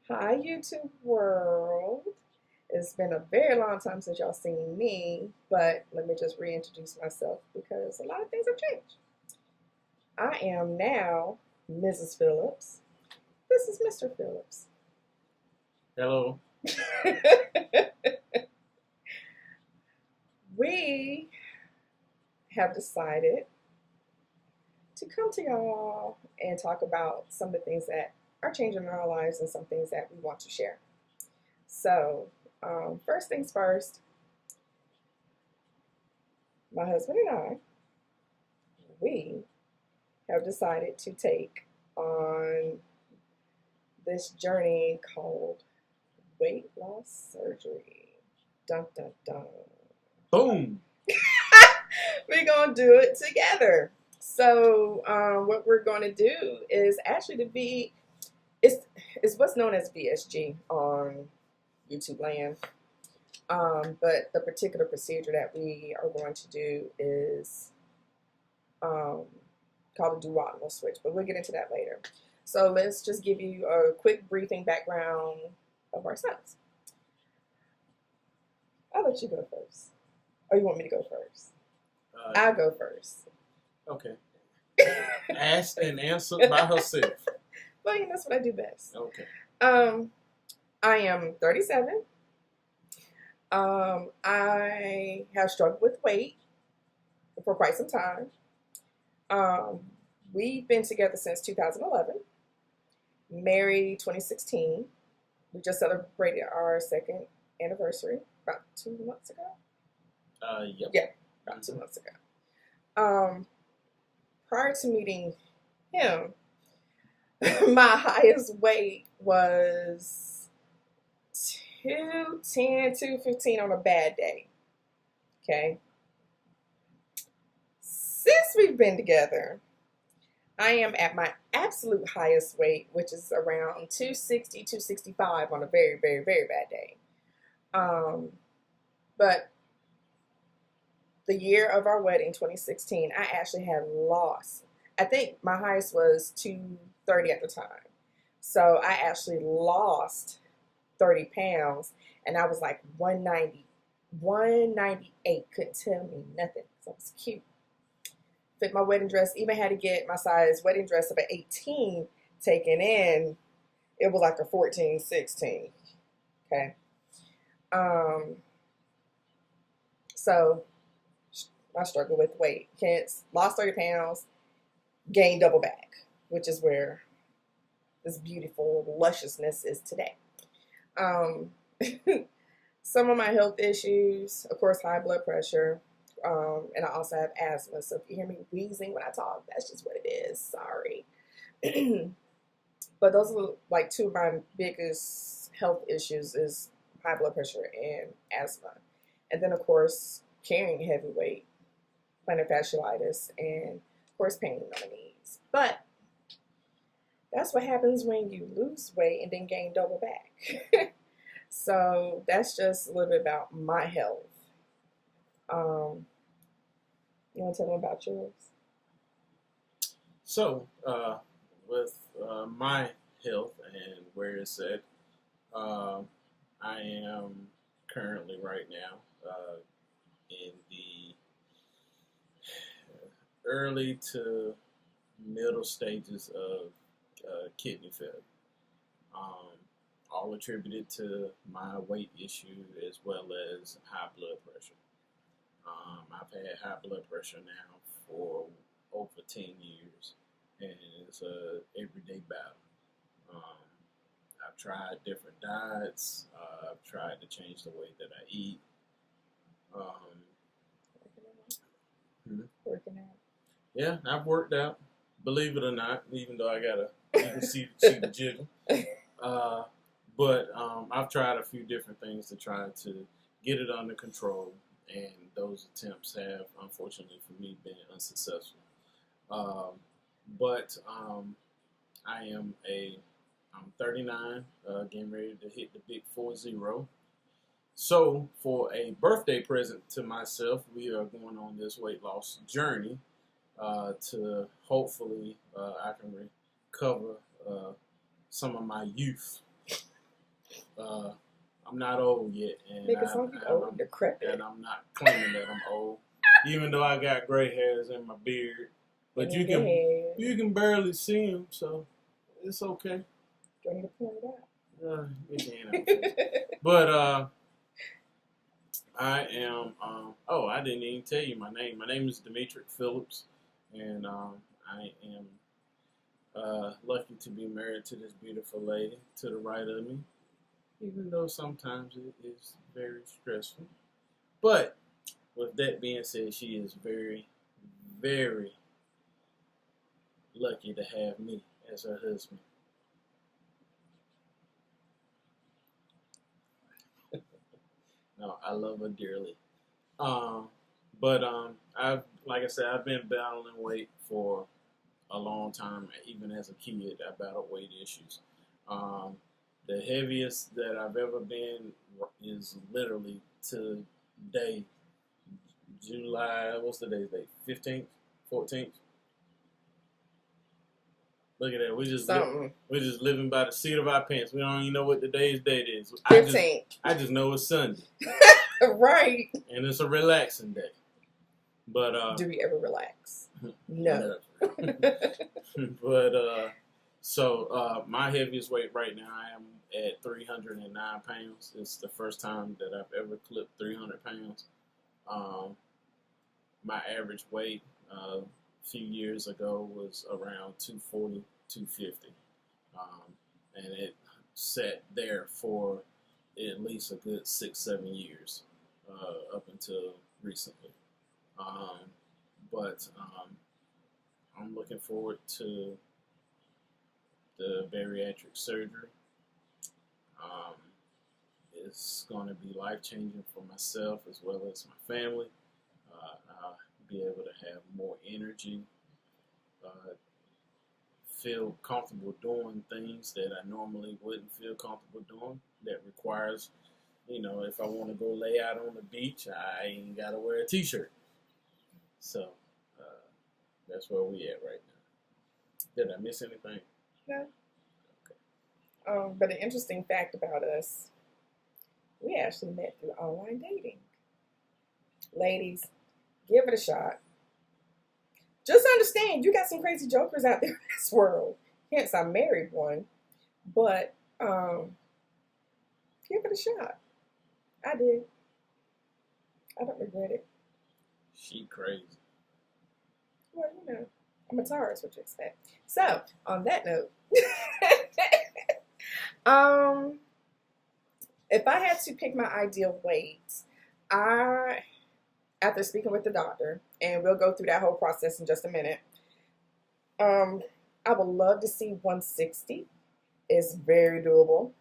Hi, YouTube world. It's been a very long time since y'all seen me, but let me just reintroduce myself because a lot of things have changed. I am now Mrs. Phillips. This is Mr. Phillips. Hello. We have decided to come to y'all and talk about some of the things that are changing in our lives and some things that we want to share. So, first things first, my husband and I, we have decided to take on this journey called weight loss surgery. Dun dun dun. Boom. We're gonna do it together. So what we're gonna do is actually to be it's what's known as VSG on YouTube land. But the particular procedure that we are going to do is called a duodenal switch, but we'll get into that later. So let's just give you a quick briefing background of ourselves. I'll let you go first. Or you want me to go first? I'll go first. Okay. Asked and answered by herself. Well, that's what I do best. Okay. I am 37. I have struggled with weight for quite some time. We've been together since 2011. Married 2016. We just celebrated our second anniversary about 2 months ago. Yep. Yeah, about 2 months ago. Prior to meeting him, my highest weight was 210, 215 on a bad day. Okay. Since we've been together, I am at my absolute highest weight, which is around 260, 265 on a very, very, very bad day. But the year of our wedding, 2016, I actually had lost. I think my highest was 230 at the time. So I actually lost 30 pounds, and I was like 190, 198. Couldn't tell me nothing. So it was cute. Fit my wedding dress. Even had to get my size wedding dress of an 18 taken in. It was like a 14, 16. Okay. So I struggle with weight. Kids lost 30 pounds, gained double back, which is where this beautiful lusciousness is today. Some of my health issues, of course, high blood pressure, and I also have asthma. So if you hear me wheezing when I talk, that's just what it is. Sorry. But those are like two of my biggest health issues is high blood pressure and asthma. And then, of course, carrying heavy weight, plantar fasciitis, and, of course, pain in my knees. But that's what happens when you lose weight and then gain double back. So that's just a little bit about my health. You want to tell them about yours? So, with my health and where it's at, I am currently right now in the early to middle stages of kidney failure. All attributed to my weight issue as well as high blood pressure. I've had high blood pressure now for over 10 years, and it's a everyday battle. Um, I've tried different diets. I've tried to change the way that I eat. Um, Working out. yeah, I've worked out. Believe it or not, even though I gotta you can see the jiggle. But I've tried a few different things to try to get it under control, and those attempts have, unfortunately for me, been unsuccessful. But I'm 39, getting ready to hit the big 40. So for a birthday present to myself, we are going on this weight loss journey to hopefully I can recover some of my youth. I'm not old yet, and Make it sound like old and decrepit. and I'm not claiming that I'm old, even though I got gray hairs in my beard. But you can barely see them, so it's okay. Do I need to point it out? You can. But I am. I didn't even tell you my name. My name is Demetric Phillips, and I am lucky to be married to this beautiful lady to the right of me. Even though sometimes it is very stressful. But with that being said, she is very, very lucky to have me as her husband. No, I love her dearly. But I've like I said, I've been battling weight for a long time. Even as a kid, I battled weight issues. The heaviest that I've ever been is literally today, July. What's today's date? 15th, 14th. Look at that. We're just living by the seat of our pants. We don't even know what today's date is. 15th. I just know it's Sunday. Right. And it's a relaxing day. But do we ever relax? No. But so my heaviest weight right now, I am at 309 pounds. It's the first time that I've ever clipped 300 pounds. My average weight a few years ago was around 240, 250. And it sat there for at least a good 6-7 years up until recently. But I'm looking forward to the bariatric surgery. It's going to be life-changing for myself as well as my family. I'll be able to have more energy, feel comfortable doing things that I normally wouldn't feel comfortable doing. That requires, if I want to go lay out on the beach, I ain't got to wear a t-shirt. So that's where we at right now. Did I miss anything? No. Okay. But an interesting fact about us, we actually met through online dating. Ladies, give it a shot. Just understand, you got some crazy jokers out there in this world. Hence, I married one. But give it a shot. I did. I don't regret it. She crazy. Well, I'm a Taurus, what you expect. So, on that note, if I had to pick my ideal weight, after speaking with the doctor, and we'll go through that whole process in just a minute, I would love to see 160. It's very doable.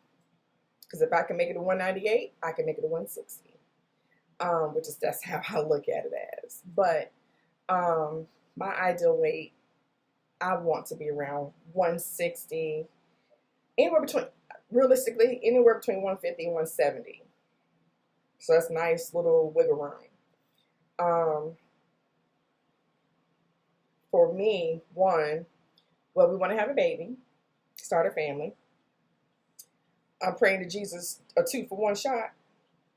Because if I can make it to 198, I can make it to 160. That's how I look at it as. But my ideal weight, I want to be around 160, realistically, anywhere between 150 and 170. So that's nice little wiggle room. For me, we want to have a baby, start a family. I'm praying to Jesus a 2-for-1 shot,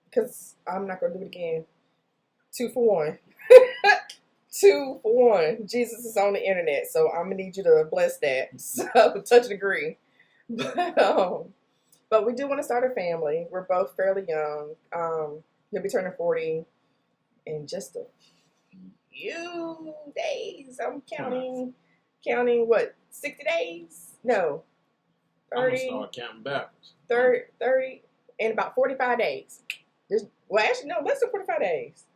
because I'm not going to do it again. 2-for-1. 2-for-1. Jesus is on the internet, so I'm going to need you to bless that. So, touch and agree. But we do want to start a family. We're both fairly young. He'll be turning 40 in just a few days. I'm counting what, 60 days? No. 30. I'm going to start counting backwards. 30 in about 45 days. Actually, no, less than 45 days.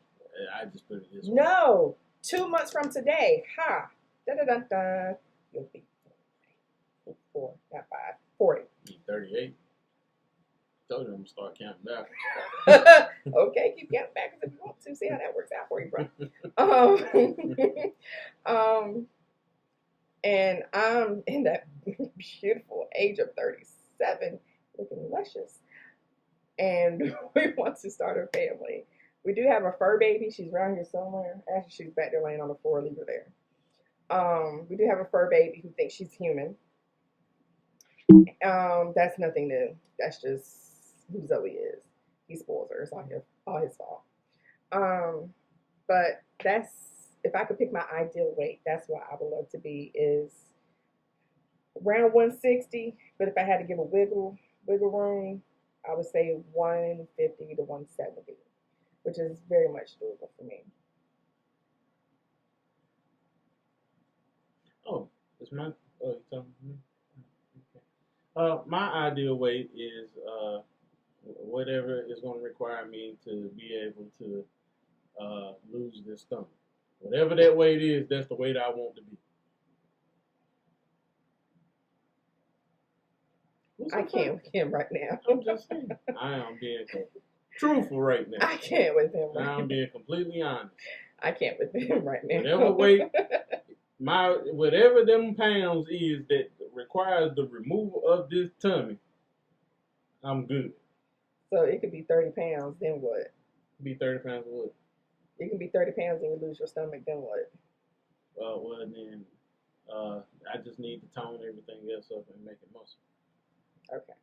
I just put it this way. No, 2 months from today. Ha. Da-da-da-da. You'll be 4, not 5. 40. You 38. Told you I'm going to start counting backwards. Okay, keep counting backwards if you want to. See how that works out for you, bro. And I'm in that beautiful age of 37, looking luscious. And we want to start a family. We do have a fur baby. She's around here somewhere. Actually, she's back there laying on the floor. Leave her there. We do have a fur baby who thinks she's human. That's nothing new. That's just who Zoe is. He spoils her. It's all his fault. But that's if I could pick my ideal weight, that's what I would love to be is around 160. But if I had to give a wiggle room, I would say 150 to 170, which is very much doable for me. Oh, it's my. Oh, you talking to me? Okay. My ideal weight is whatever is going to require me to be able to lose this stomach. Whatever that weight is, that's the weight I want to be. What's I so funny? can't with him right now. I'm just saying. I am being truthful right now. I can't with him right I'm now. being completely honest. I can't with him right now. Whatever weight, whatever them pounds is that requires the removal of this tummy, I'm good. So it could be 30 pounds, then what? Be 30 pounds of what? It can be 30 pounds and you lose your stomach, then what? Well then, I just need to tone everything else up and make it muscle. Okay.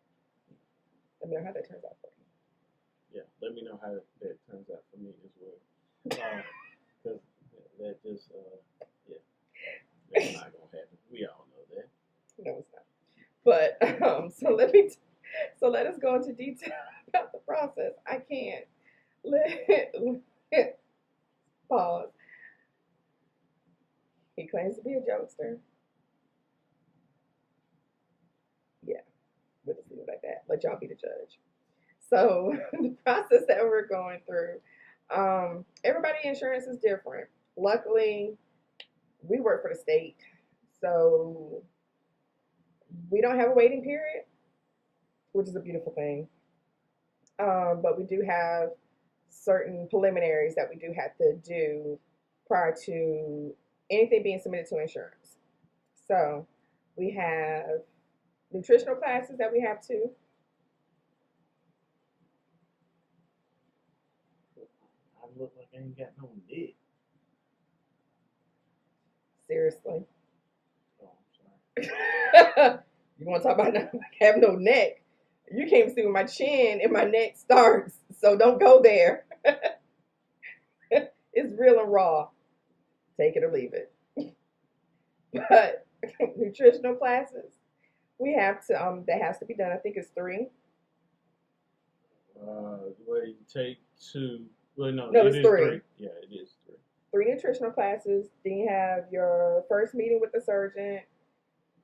Let me know how that turns out for Yeah, let me know how that turns out for me as well. Because that just, yeah, that's not gonna happen. We all know that. you. No, it's not. But so let us go into detail about the process. I can't let pause. He claims to be a jokester. Yeah, we'll just leave it like that. Let y'all be the judge. So the process that we're going through, everybody's insurance is different. Luckily, we work for the state, so we don't have a waiting period, which is a beautiful thing. But we do have certain preliminaries that we do have to do prior to anything being submitted to insurance. So we have nutritional classes that we have to. I look like I ain't got no neck. Seriously. Oh, I'm sorry. You want to talk about not having no neck? You can't even see where my chin and my neck starts, so don't go there. It's real and raw. Take it or leave it. But nutritional classes, we have to. That has to be done. I think it's 3. Where you take 2. Well, no, No, it it's is 3. 3. Yeah, it is 3. 3 nutritional classes. Then you have your first meeting with the surgeon.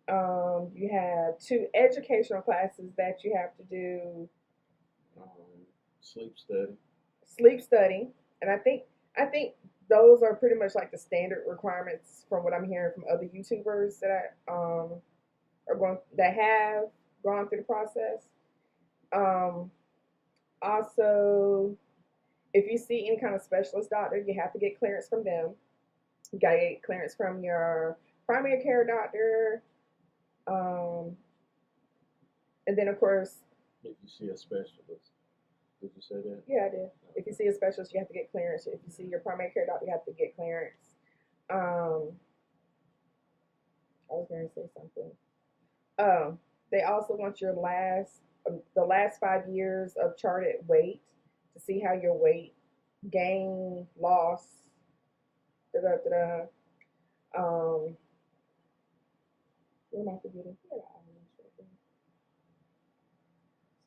You have 2 educational classes that you have to do. Sleep study. Sleep study, and I think those are pretty much like the standard requirements from what I'm hearing from other YouTubers that are going that have gone through the process. Um, Also, if you see any kind of specialist doctor, you have to get clearance from them. You gotta get clearance from your primary care doctor, um, and then of course, If you see a specialist. Did you say that? yeah, I did. If you see a specialist, you have to get clearance. If you see your primary care doctor, you have to get clearance. I was going to say something. They also want your the last 5 years of charted weight to see how your weight gain, loss, da da da da. What am I forgetting? He had an eyelash right there.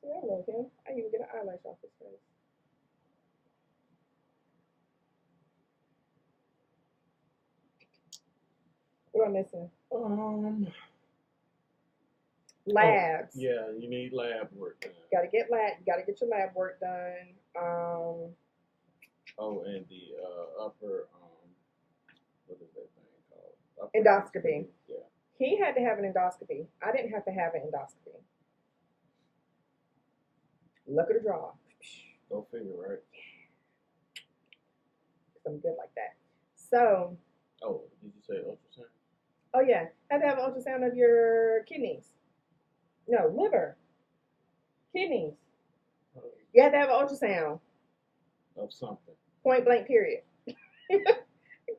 See, I love him. I even get an eyelash off his face. What am I missing? Um. Labs. Oh, yeah, you need lab work done. You gotta get your lab work done. Oh, and the upper what is that thing called? Endoscopy. Yeah. He had to have an endoscopy. I didn't have to have an endoscopy. Luck of the draw. Go figure, right? I'm good like that. So. Oh, did you say ultrasound? Oh yeah, have to have an ultrasound of your kidneys. No, liver, kidneys. You have to have an ultrasound. Of something. Point blank. Period. I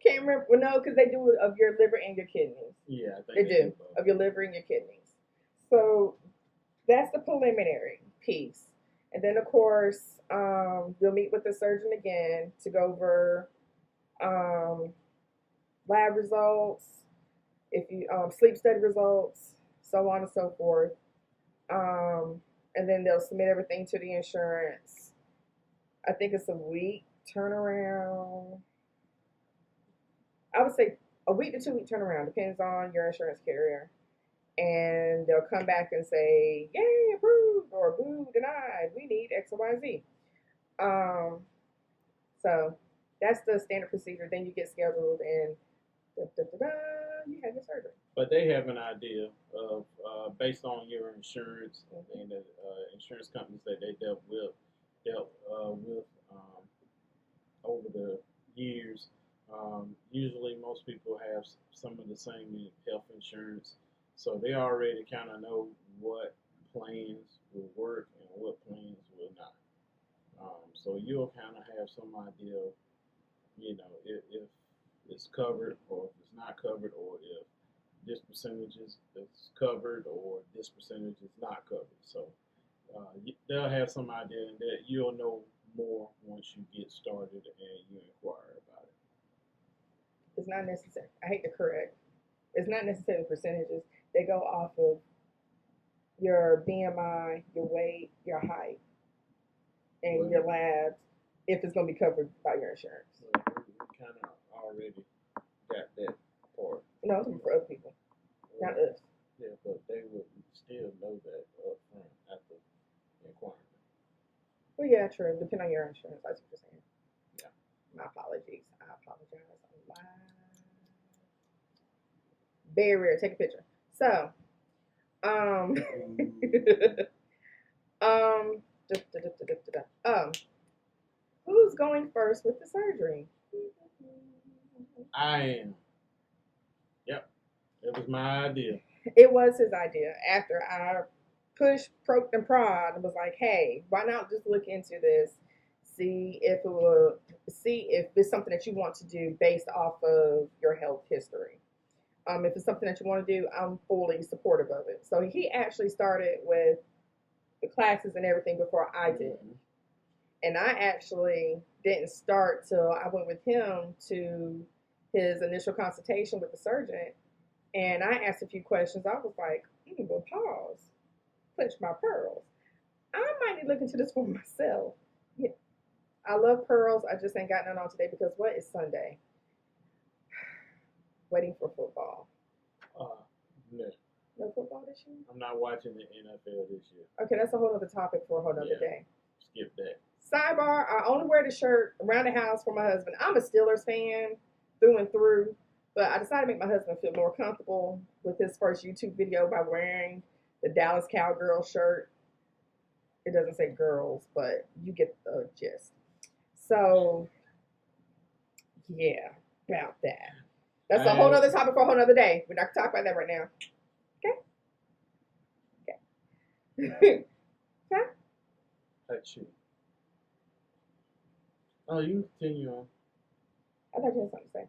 can't remember. Well, no, because they do it of your liver and your kidneys. Yeah, I think they do of your liver and your kidneys. So that's the preliminary piece. And then, of course, you'll meet with the surgeon again to go over um, lab results, if you sleep study results, so on and so forth. And then they'll submit everything to the insurance. I think it's a week turnaround. I would say a week to 2 week turnaround, depends on your insurance carrier. And they'll come back and say, "Yay, approved," or "Boo, denied. We need X, Y, Z." Um, so that's the standard procedure. Then you get scheduled, and da, da, da, da, you have your surgery. But they have an idea of, based on your insurance and the insurance companies that they dealt with over the years. Usually, most people have some of the same health insurance, so they already kind of know what plans will work and what plans will not. So you'll kind of have some idea of, if it's covered or if it's not covered, or if this percentage is covered or this percentage is not covered. So they'll have some idea, and that you'll know more once you get started and you inquire about it. It's not necessary. I hate to correct. It's not necessarily percentages. They go off of your BMI, your weight, your height, and your labs, if it's going to be covered by your insurance. We kind of already got that part. No, it's for other people, not us. Yeah, but they would still know that up front after inquiring. Well, yeah, true. Depending on your insurance, that's what you're saying. Yeah. My apologies. I apologize a lot. Very rare. Take a picture. So, um, um, who's going first with the surgery? I am. Yep. It was my idea. It was his idea. After I pushed, poked, and prod, and was like, "Hey, why not just look into this? See if it's something that you want to do based off of your health history. If it's something that you want to do, I'm fully supportive of it." So he actually started with the classes and everything before I did. And I actually didn't start till I went with him to his initial consultation with the surgeon. And I asked a few questions. I was like, well, pause, clench my pearls. I might need to look into this for myself. Yeah. I love pearls. I just ain't got none on today because what is Sunday? Waiting for football. No. No football this year? I'm not watching the NFL this year. Okay, that's a whole other topic for a whole other day. Skip that. Sidebar, I only wear the shirt around the house for my husband. I'm a Steelers fan through and through, but I decided to make my husband feel more comfortable with his first YouTube video by wearing the Dallas Cowgirl shirt. It doesn't say girls, but you get the gist. So, yeah, about that. That's a whole other topic for a whole other day. We're not going to talk about that right now. Okay? Okay? Touch you. Oh, you continue on. I thought you had something to say.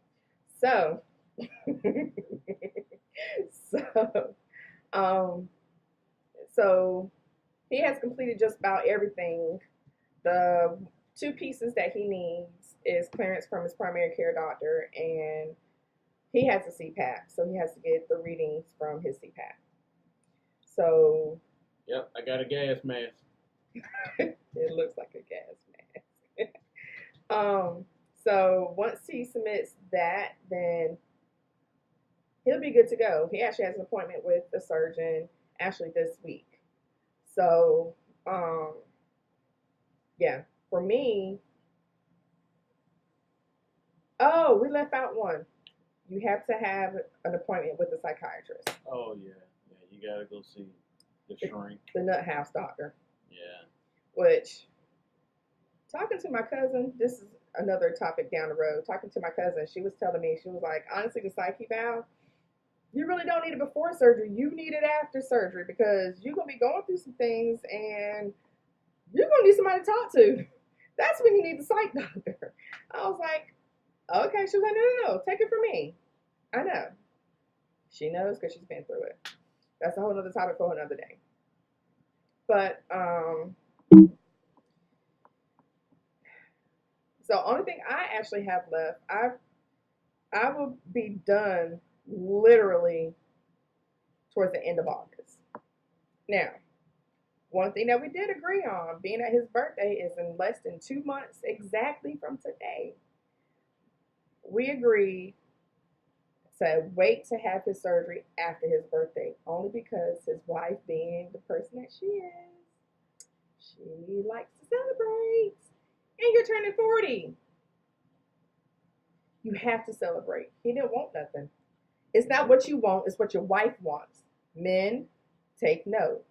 So he has completed just about everything. The two pieces that he needs is clearance from his primary care doctor, and he has a CPAP, so he has to get the readings from his CPAP. So. Yep, I got a gas mask. It looks like a gas mask. So once he submits that, then he'll be good to go. He actually has an appointment with the surgeon actually this week. So, yeah, for me, we left out one. You have to have an appointment with a psychiatrist. Oh, yeah. Yeah, you got to go see the shrink. The nut house doctor. Yeah. Which, talking to my cousin, this is another topic down the road. Talking to my cousin, she was telling me, she was like, honestly, the psyche valve, you really don't need it before surgery. You need it after surgery because you're going to be going through some things and you're going to need somebody to talk to. That's when you need the psych doctor. I was like, okay. She was like, no, take it from me. I know. She knows because she's been through it. That's a whole other topic for another day. But, So only thing I actually have left, I will be done literally towards the end of August. Now, one thing that we did agree on, being that his birthday is in less than 2 months exactly from today, we agreed to wait to have his surgery after his birthday, only because his wife, being the person that she is, she likes to celebrate. And you're turning 40. You have to celebrate. He didn't want nothing. It's not what you want, it's what your wife wants. Men, take note.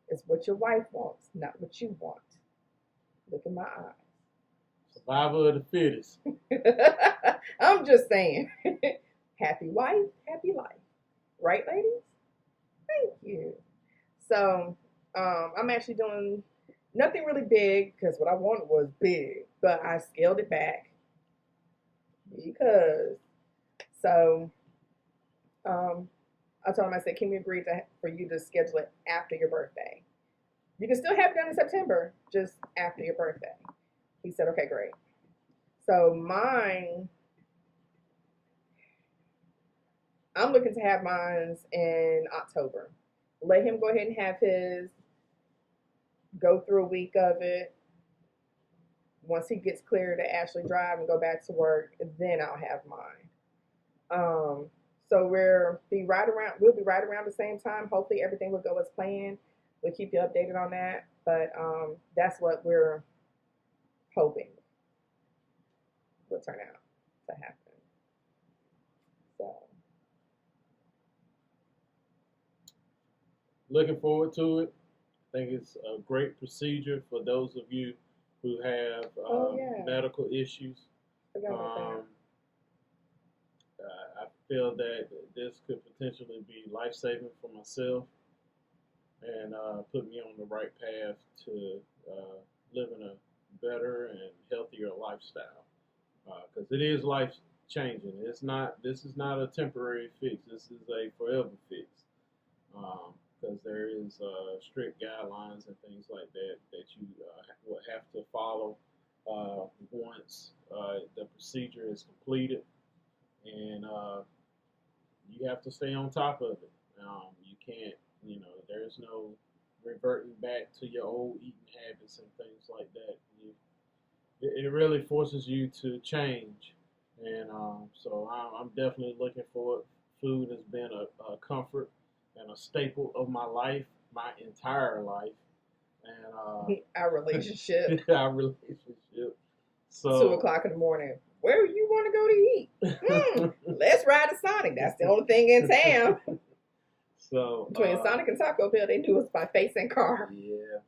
It's what your wife wants, not what you want. Look in my eyes. Survival of the fittest. I'm just saying. Happy wife, happy life. Right, ladies? Thank you. So, I'm actually doing nothing really big because what I wanted was big, but I scaled it back because. So, um, I told him, I said, can we agree for you to schedule it after your birthday? You can still have it done in September, just after your birthday. He said, okay, great. So mine, I'm looking to have mine in October. Let him go ahead and have his, go through a week of it. Once he gets clear to actually drive and go back to work, then I'll have mine. So we'll be right around the same time. Hopefully everything will go as planned. We'll keep you updated on that. But that's what we're hoping will turn out to happen. So Looking forward to it. I think it's a great procedure for those of you who have yeah, medical issues. forgot about that. Um, I feel that this could potentially be life saving for myself and put me on the right path to living a better and healthier lifestyle. Because it is life changing. It's not. This is not a temporary fix. This is a forever fix. Because there is strict guidelines and things like that that you will have to follow once the procedure is completed, and you have to stay on top of it. You can't, there's no reverting back to your old eating habits and things like that. It really forces you to change, and so I'm definitely looking forward. Food has been a comfort and a staple of my life, my entire life, and Our relationship, our relationship. 2 o'clock in the morning. Where you want to go to eat? Let's ride to Sonic. That's the only thing in town. So Between Sonic and Taco Bell, they knew us by face and car. Yeah.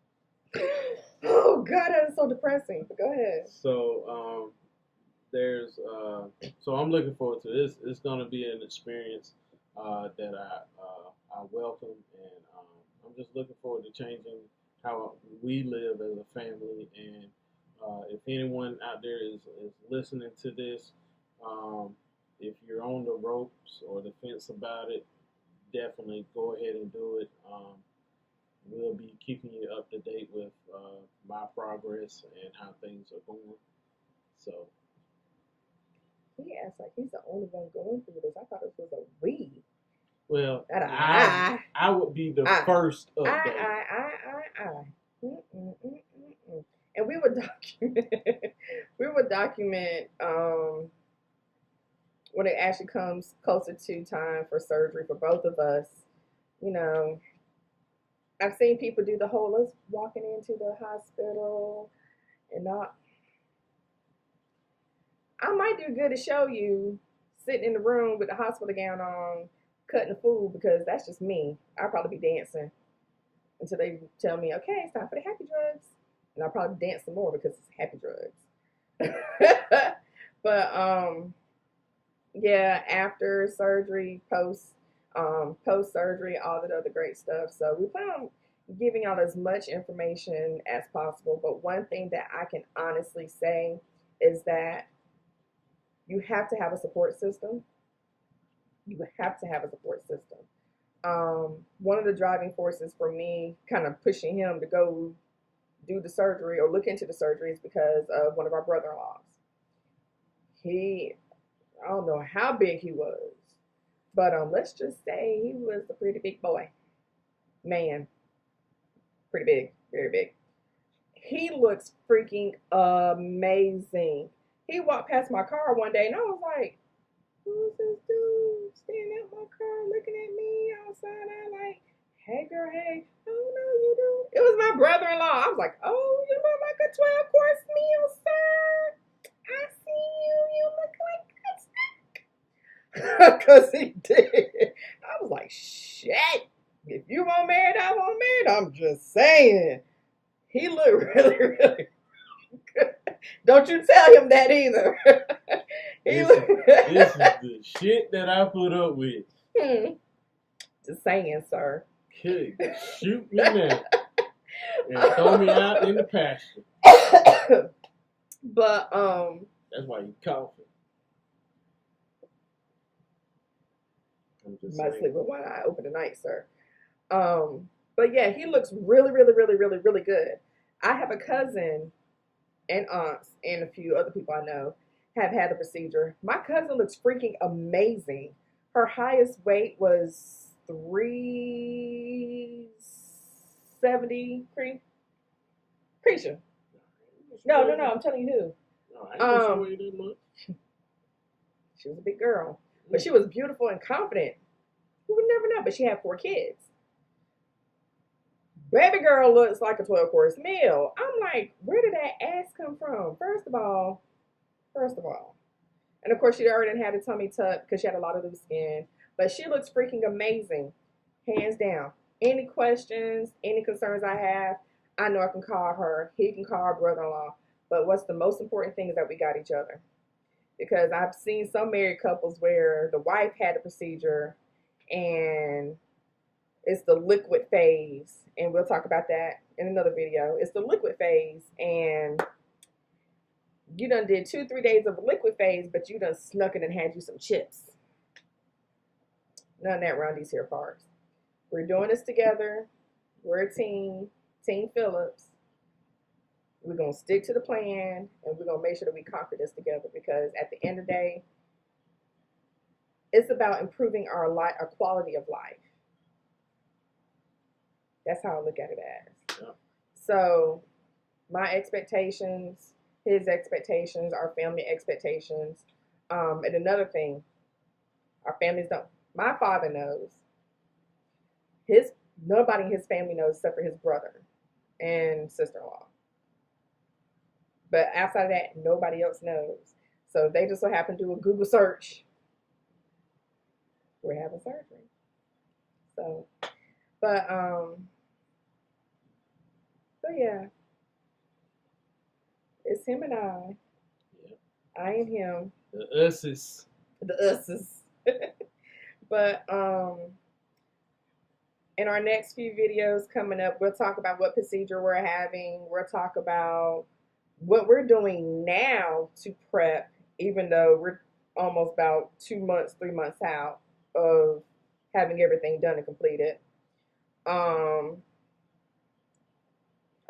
Oh God, that is so depressing. But go ahead. So so I'm looking forward to this. It's going to be an experience that I welcome, and I'm just looking forward to changing how we live as a family. And if anyone out there is listening to this, if you're on the ropes or the fence about it, definitely go ahead and do it. We'll be keeping you up to date with my progress and how things are going. So He acts like he's the only one going through this. I thought this was a we. well, Not a I. I would be the first update. I. And we would document. We would document when it actually comes closer to time for surgery for both of us. You know, I've seen people do the whole us walking into the hospital and not. I might do good to show you sitting in the room with the hospital gown on, cutting the food because that's just me. I'll probably be dancing until they tell me, okay, it's time for the happy drugs. And I'll probably dance some more because it's happy drugs. But yeah, after surgery, post surgery, all that other great stuff. So we plan on giving out as much information as possible. But one thing that I can honestly say is that you have to have a support system. You have to have a support system. One of the driving forces for me, kind of pushing him to go do the surgery or look into the surgeries because of one of our brother-in-laws. I don't know how big he was, but let's just say he was a pretty big boy. Man, pretty big, very big. He looks freaking amazing. He walked past my car one day and I was like, who's this dude standing at my car looking at me outside? I'm like, hey girl, hey, oh no, you do. It was my brother-in-law. I was like, oh, you look like a 12-course meal, sir. I see you. You look like because he did. I was like, shit. If you want married, I want married. I'm just saying. He looked really, really good. Don't you tell him that either. This is the shit that I put up with. Just saying, sir. Could shoot me now and throw me out in the pasture. But that's why you coughing. You might sleep with one eye open tonight, sir. But yeah, he looks really, really, really, really, really good. I have a cousin and aunts and a few other people I know have had the procedure. My cousin looks freaking amazing. Her highest weight was 370. Creature. No, I'm telling you who. No, I ain't gonna show you that much. She was a big girl. But she was beautiful and confident. You would never know, but she had 4 kids. Baby girl looks like a 12-course meal. I'm like, where did that ass come from? First of all. And of course, she already had a tummy tuck because she had a lot of loose skin. But she looks freaking amazing. Hands down. Any questions, any concerns I have, I know I can call her. He can call our brother-in-law. But what's the most important thing is that we got each other. Because I've seen some married couples where the wife had a procedure and it's the liquid phase. And we'll talk about that in another video. It's the liquid phase. And you done did 2-3 days of a liquid phase, but you done snuck it and had you some chips. None of that around these here parts. We're doing this together. We're a team. Team Phillips. We're going to stick to the plan, and we're going to make sure that we conquer this together because at the end of the day, it's about improving our quality of life. That's how I look at it as. Yeah. So my expectations, his expectations, our family expectations. And another thing, our families don't. My father knows. Nobody in his family knows except for his brother and sister-in-law. But outside of that, nobody else knows. So if they just so happen to do a Google search, we're having surgery. So, but yeah, it's him and I. Yeah. I and him. The us's. But in our next few videos coming up, we'll talk about what procedure we're having. We'll talk about what we're doing now to prep, even though we're almost about 2 months, 3 months out of having everything done and completed.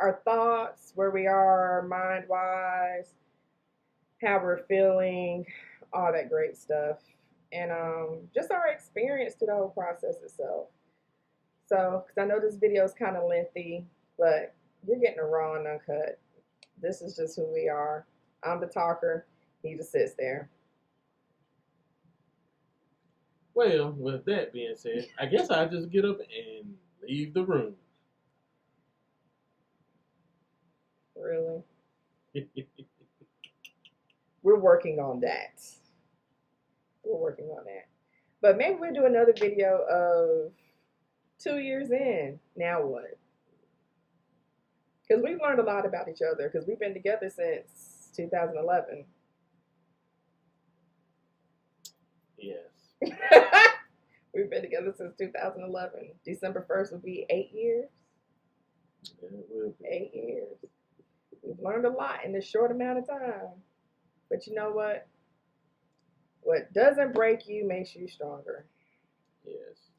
Our thoughts, where we are mind-wise, how we're feeling, all that great stuff. And just our experience to the whole process itself. So, because I know this video is kind of lengthy, but you're getting a raw and uncut. This is just who we are. I'm the talker. He just sits there. Well, with that being said, I guess I'll just get up and leave the room. Really? We're working on that. But maybe we'll do another video of 2 years in. Now what? Because we've learned a lot about each other because we've been together since 2011. Yes. We've been together since 2011. December 1st will be 8 years. Yeah, it will be. 8 years. We've learned a lot in this short amount of time. But you know what? What doesn't break you makes you stronger. Yes.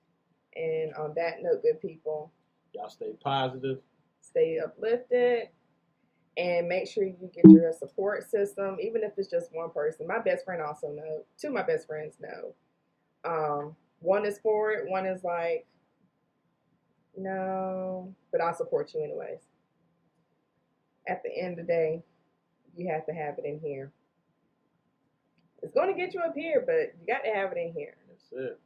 And on that note, good people, y'all stay positive. Stay uplifted. and make sure you get your support system, even if it's just one person. My best friend also knows. Two of my best friends know. One is for it. One is like, no, but I'll support you anyways. At the end of the day, you have to have it in here. It's going to get you up here, but you got to have it in here. That's it.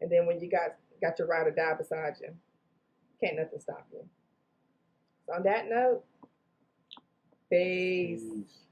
And then when you got your ride or die beside you, can't nothing stop you. So on that note, peace. Peace.